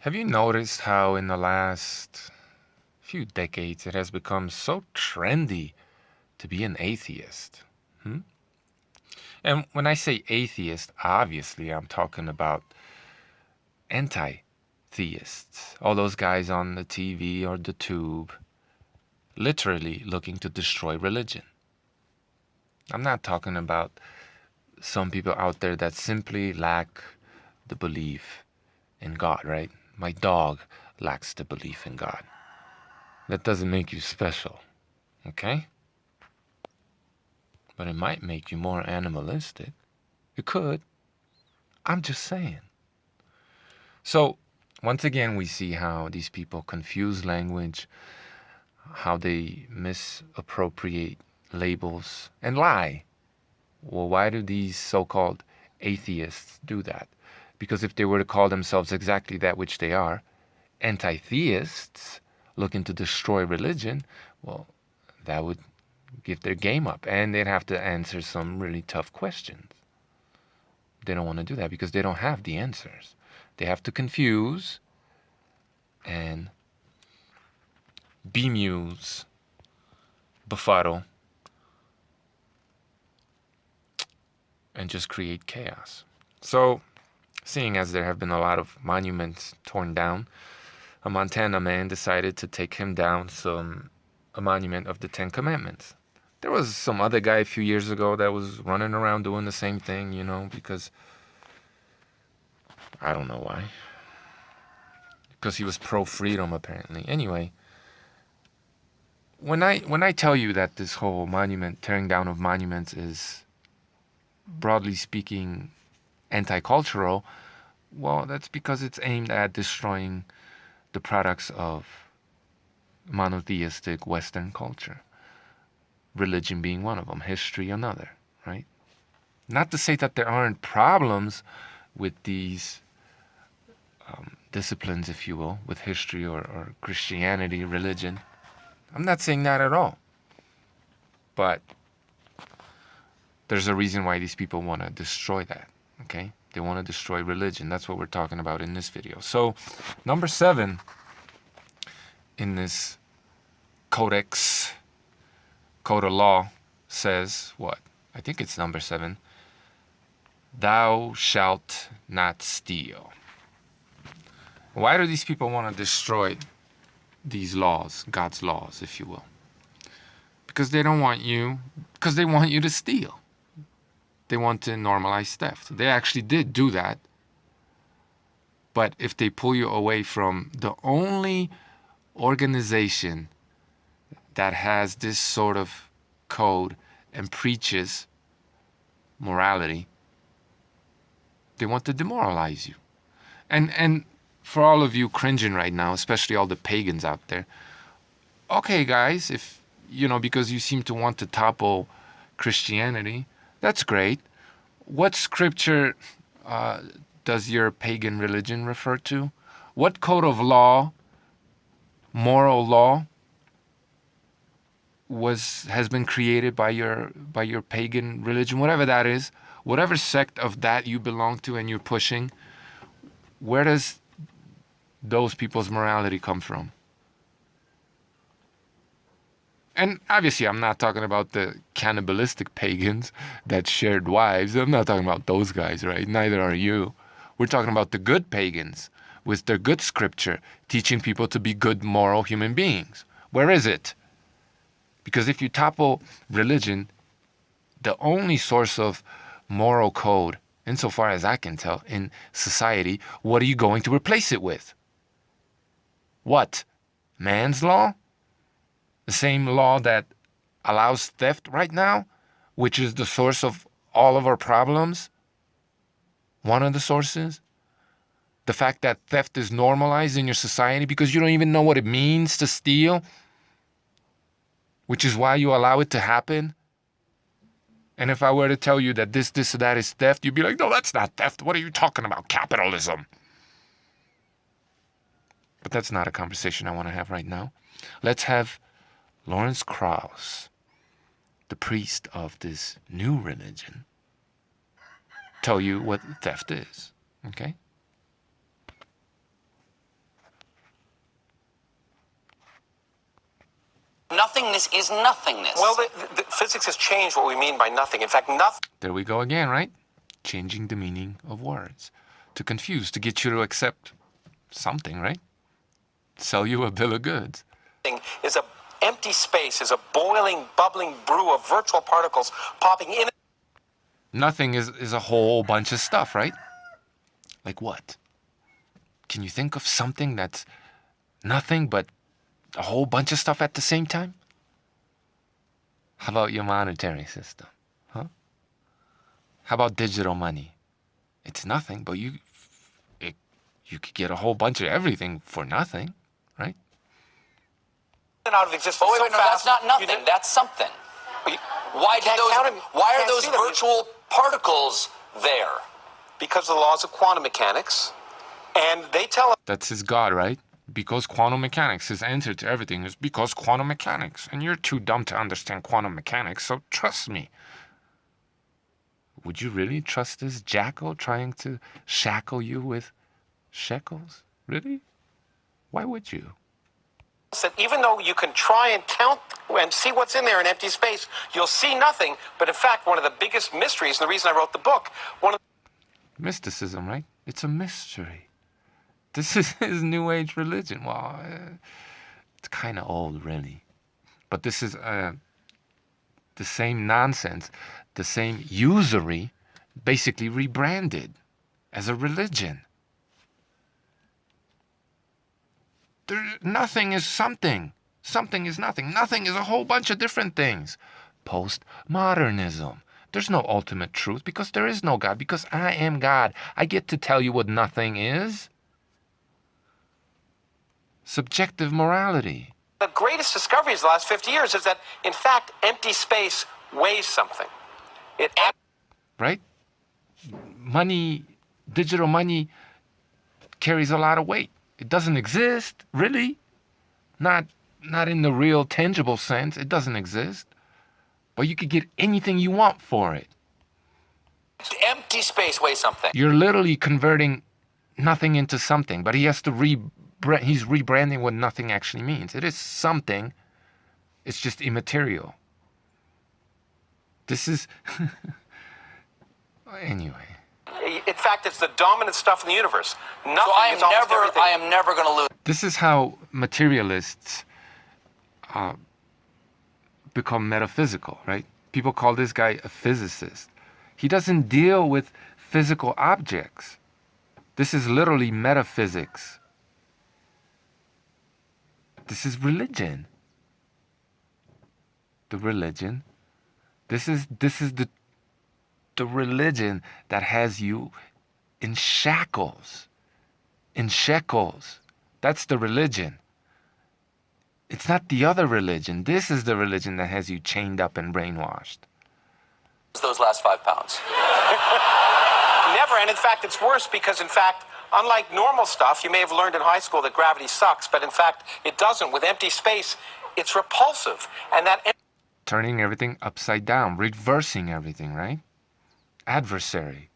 Have you noticed how in the last few decades it has become so trendy to be an atheist? Hmm? And when I say atheist, obviously I'm talking about anti-theists. All those guys on the TV or the tube literally looking to destroy religion. I'm not talking about some people out there that simply lack the belief in God, right? My dog lacks the belief in God. That doesn't make you special, okay? But it might make you more animalistic. It could. I'm just saying. So, once again, we see how these people confuse language, how they misappropriate labels and lie. Well, why do these so called atheists do that? Because if they were to call themselves exactly that which they are, anti theists looking to destroy religion, well, that would give their game up and they'd have to answer some really tough questions. They don't want to do that because they don't have the answers. They have to confuse and bemuse, befuddle, and just create chaos. So, seeing as there have been a lot of monuments torn down, a Montana man decided to take him down a monument of the Ten Commandments. There was some other guy a few years ago that was running around doing the same thing, because I don't know why. Because he was pro freedom apparently. Anyway, when I tell you that this whole monument tearing down of monuments is broadly speaking anti-cultural, well, that's because it's aimed at destroying the products of monotheistic Western culture. Religion being one of them, history another, right? Not to say that there aren't problems with these disciplines, if you will, with history or Christianity, religion. I'm not saying that at all. But there's a reason why these people want to destroy that, okay? They want to destroy religion. That's what we're talking about in this video. So, number 7 in this codex, code of law, says what? I think it's number 7. Thou shalt not steal. Why do these people want to destroy these laws, God's laws, if you will? Because they don't want you, because they want you to steal. They want to normalize theft. They actually did do that. But if they pull you away from the only organization that has this sort of code and preaches morality, they want to demoralize you. And for all of you cringing right now, especially all the pagans out there, okay, guys, if, because you seem to want to topple Christianity, that's great. What scripture does your pagan religion refer to? What code of law, moral law, has been created by your pagan religion, whatever that is, whatever sect of that you belong to and you're pushing? Where does those people's morality come from? And obviously, I'm not talking about the cannibalistic pagans that shared wives. I'm not talking about those guys, right? Neither are you. We're talking about the good pagans with their good scripture teaching people to be good, moral human beings. Where is it? Because if you topple religion, the only source of moral code, insofar as I can tell, in society, what are you going to replace it with? What? Man's law? The same law that allows theft right now, which is the source of all of our problems? One of the sources? The fact that theft is normalized in your society because you don't even know what it means to steal, which is why you allow it to happen. And if I were to tell you that this, or that is theft, you'd be like, no, that's not theft. What are you talking about? Capitalism. But that's not a conversation I want to have right now. Let's have Lawrence Krauss, the priest of this new religion, tell you what theft is, okay? Nothingness is nothingness. Well, the physics has changed what we mean by nothing. In fact, nothing. There we go again, right? Changing the meaning of words. To confuse, to get you to accept something, right? Sell you a bill of goods. Is a empty space, is a boiling, bubbling brew of virtual particles popping in. Nothing is a whole bunch of stuff, right? Like what? Can you think of something that's nothing but a whole bunch of stuff at the same time? How about your monetary system? Huh? How about digital money? It's nothing, but you could get a whole bunch of everything for nothing, right? Out of existence. Oh, wait, no, that's not nothing. That's something. Why are those virtual particles there? Because of the laws of quantum mechanics, and they tell us. That's his God, right? Because quantum mechanics, his answer to everything is because quantum mechanics. And you're too dumb to understand quantum mechanics, so trust me. Would you really trust this jackal trying to shackle you with shekels? Really? Why would you? That even though you can try and count and see what's in there in empty space, you'll see nothing. But in fact, one of the biggest mysteries, and the reason I wrote the book, mysticism, right? It's a mystery. This is his New Age religion. Well, it's kind of old, really. But this is the same nonsense, the same usury, basically rebranded as a religion. Nothing is something. Something is nothing. Nothing is a whole bunch of different things. Postmodernism. There's no ultimate truth because there is no God, because I am God. I get to tell you what nothing is. Subjective morality. The greatest discoveries of the last 50 years is that, in fact, empty space weighs something. Right? Money, digital money carries a lot of weight. It doesn't exist, really. Not in the real tangible sense. It doesn't exist. But you could get anything you want for it. Empty space weighs something. You're literally converting nothing into something, but he's rebranding what nothing actually means. It is something. It's just immaterial. This is anyway. In fact, it's the dominant stuff in the universe. Nothing So I am never going to lose. This is how materialists become metaphysical, right? People call this guy a physicist. He doesn't deal with physical objects. This is literally metaphysics. This is religion. The religion. This is the religion that has you in shackles, in shekels. That's the religion. It's not the other religion. This is the religion that has you chained up and brainwashed. Those last 5 pounds. Never, and in fact, it's worse because, in fact, unlike normal stuff, you may have learned in high school that gravity sucks, but in fact, it doesn't. With empty space, it's repulsive, and that turning everything upside down, reversing everything, right? Adversary.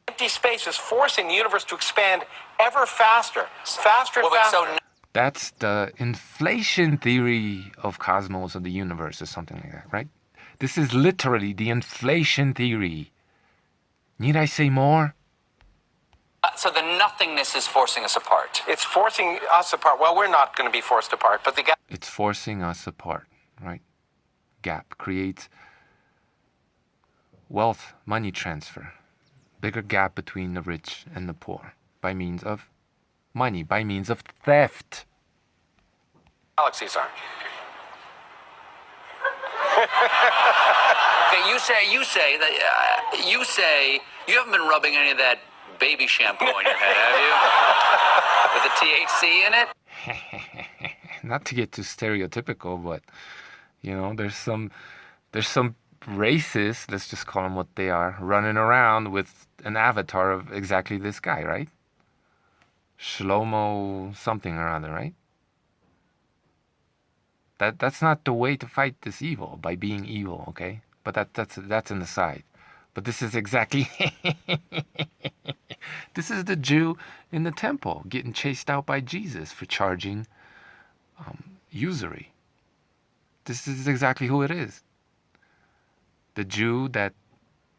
Empty space is forcing the universe to expand ever faster, faster and faster. That's the inflation theory of cosmos, of the universe, or something like that, right? This is literally the inflation theory. Need I say more? So the nothingness is forcing us apart. It's forcing us apart. Well, we're not going to be forced apart, but the gap. It's forcing us apart, right? Gap creates wealth, money transfer, bigger gap between the rich and the poor by means of money, by means of theft. Galaxies are. Okay, you say you haven't been rubbing any of that baby shampoo on your head, have you? With the THC in it? Not to get too stereotypical, but you know, there's some racists, let's just call them what they are, running around with an avatar of exactly this guy, right? Shlomo something or other, right? That's not the way to fight this evil, by being evil, okay? But that's an aside. But this is exactly this is the Jew in the temple getting chased out by Jesus for charging usury. This is exactly who it is. The Jew that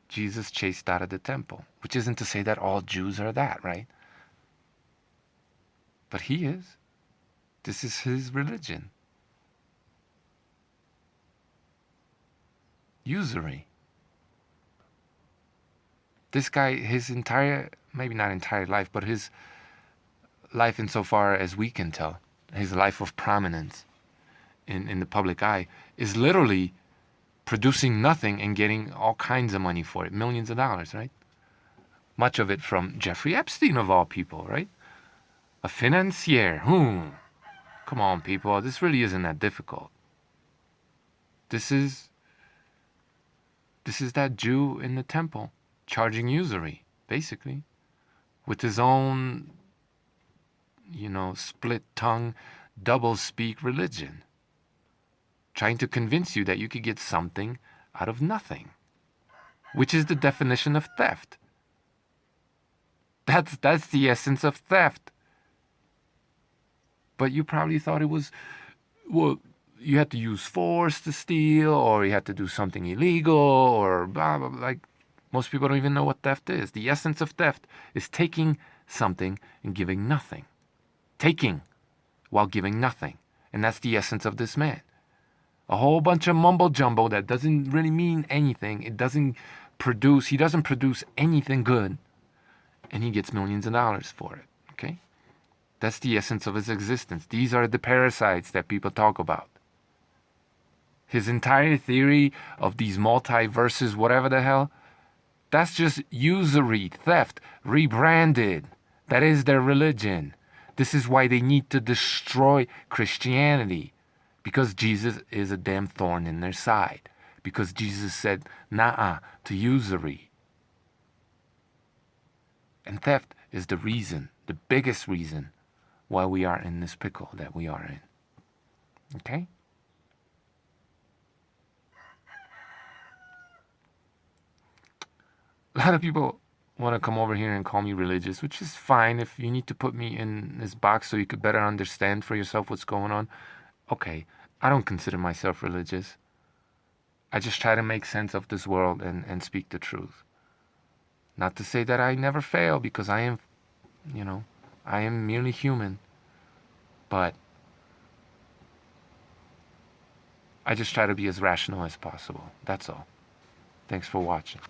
Jesus chased out of the temple, which isn't to say that all Jews are that, right? But he is. This is his religion. Usury. This guy, his entire, maybe not entire life, but his life insofar as we can tell, his life of prominence in the public eye, is literally producing nothing and getting all kinds of money for it, millions of dollars, right? Much of it from Jeffrey Epstein, of all people, right? A financier. Come on, people. This really isn't that difficult. This is that Jew in the temple charging usury, basically, with his own, split tongue, double speak religion, trying to convince you that you could get something out of nothing, which is the definition of theft. That's the essence of theft. But you probably thought it was, well, you had to use force to steal, or you had to do something illegal, or blah, blah, blah. Like, most people don't even know what theft is. The essence of theft is taking something and giving nothing. Taking while giving nothing. And that's the essence of this man. A whole bunch of mumbo jumbo that doesn't really mean anything. He doesn't produce anything good. And he gets millions of dollars for it. Okay? That's the essence of his existence. These are the parasites that people talk about. His entire theory of these multiverses, whatever the hell, that's just usury, theft, rebranded. That is their religion. This is why they need to destroy Christianity. Because Jesus is a damn thorn in their side. Because Jesus said, nah to usury. And theft is the reason, the biggest reason, why we are in this pickle that we are in. Okay? A lot of people want to come over here and call me religious, which is fine. If you need to put me in this box so you could better understand for yourself what's going on, okay. I don't consider myself religious. I just try to make sense of this world and speak the truth. Not to say that I never fail, because I am, I am merely human. But I just try to be as rational as possible. That's all. Thanks for watching.